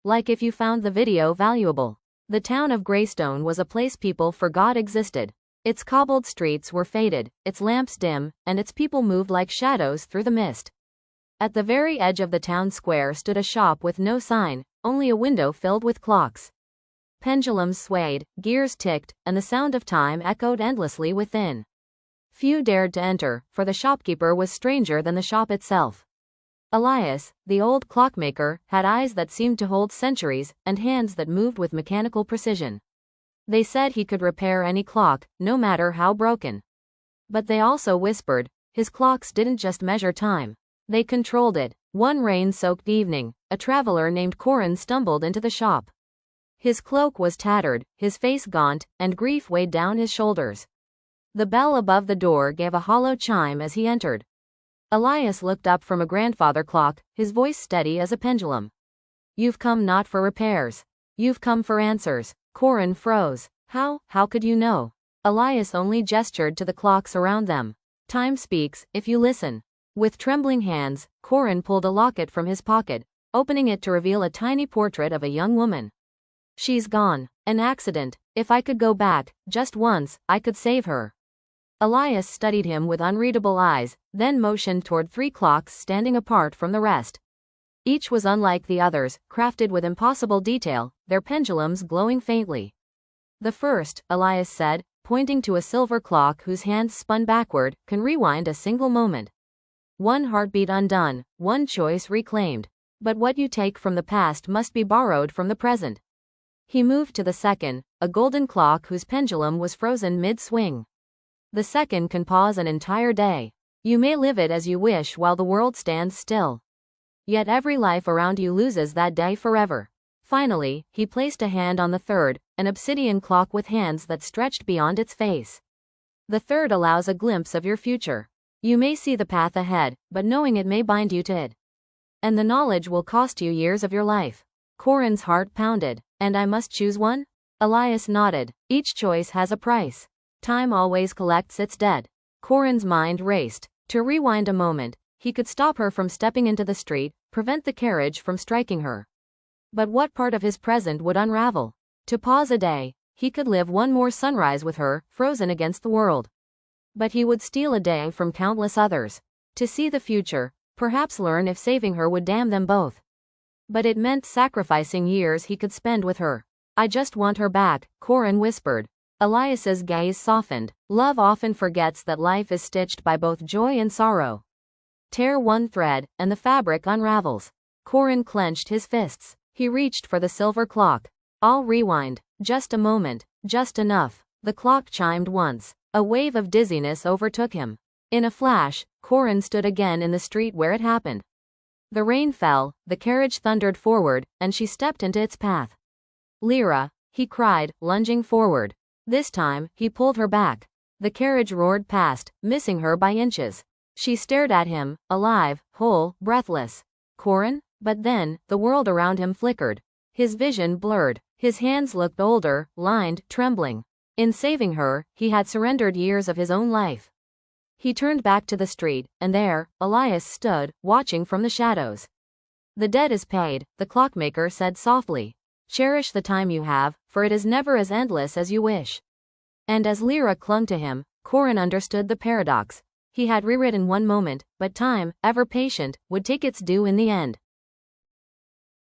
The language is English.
Like if you found the video valuable. The town of Greystone was a place people forgot existed. Its cobbled streets were faded, its lamps dim, and its people moved like shadows through the mist. At the very edge of the town square stood a shop with no sign, only a window filled with clocks. Pendulums swayed, gears ticked, and the sound of time echoed endlessly within. Few dared to enter, for the shopkeeper was stranger than the shop itself. Elias, the old clockmaker, had eyes that seemed to hold centuries, and hands that moved with mechanical precision. They said he could repair any clock, no matter how broken. But they also whispered, his clocks didn't just measure time. They controlled it. One rain-soaked evening, a traveler named Corin stumbled into the shop. His cloak was tattered, his face gaunt, and grief weighed down his shoulders. The bell above the door gave a hollow chime as he entered. Elias looked up from a grandfather clock, his voice steady as a pendulum. You've come not for repairs. You've come for answers. Corin froze. How could you know? Elias only gestured to the clocks around them. Time speaks, if you listen. With trembling hands, Corin pulled a locket from his pocket, opening it to reveal a tiny portrait of a young woman. She's gone. An accident. If I could go back, just once, I could save her. Elias studied him with unreadable eyes, then motioned toward 3 clocks standing apart from the rest. Each was unlike the others, crafted with impossible detail, their pendulums glowing faintly. The first, Elias said, pointing to a silver clock whose hands spun backward, can rewind a single moment. One heartbeat undone, one choice reclaimed. But what you take from the past must be borrowed from the present. He moved to the second, a golden clock whose pendulum was frozen mid-swing. The second can pause an entire day. You may live it as you wish while the world stands still. Yet every life around you loses that day forever. Finally, he placed a hand on the third, an obsidian clock with hands that stretched beyond its face. The third allows a glimpse of your future. You may see the path ahead, but knowing it may bind you to it. And the knowledge will cost you years of your life. Corin's heart pounded. And I must choose one? Elias nodded. Each choice has a price. Time always collects its debt. Corin's mind raced. To rewind a moment, he could stop her from stepping into the street, prevent the carriage from striking her. But what part of his present would unravel? To pause a day, he could live one more sunrise with her, frozen against the world. But he would steal a day from countless others. To see the future, perhaps learn if saving her would damn them both. But it meant sacrificing years he could spend with her. I just want her back, Corin whispered. Elias's gaze softened. Love often forgets that life is stitched by both joy and sorrow. Tear one thread, and the fabric unravels. Corin clenched his fists. He reached for the silver clock. I'll rewind. Just a moment. Just enough. The clock chimed once. A wave of dizziness overtook him. In a flash, Corin stood again in the street where it happened. The rain fell, the carriage thundered forward, and she stepped into its path. Lyra, he cried, lunging forward. This time, he pulled her back. The carriage roared past, missing her by inches. She stared at him, alive, whole, breathless. Corin? But then, the world around him flickered. His vision blurred. His hands looked older, lined, trembling. In saving her, he had surrendered years of his own life. He turned back to the street, and there, Elias stood, watching from the shadows. The debt is paid, the clockmaker said softly. Cherish the time you have, for it is never as endless as you wish. And as Lyra clung to him, Corin understood the paradox. He had rewritten one moment, but time, ever patient, would take its due in the end.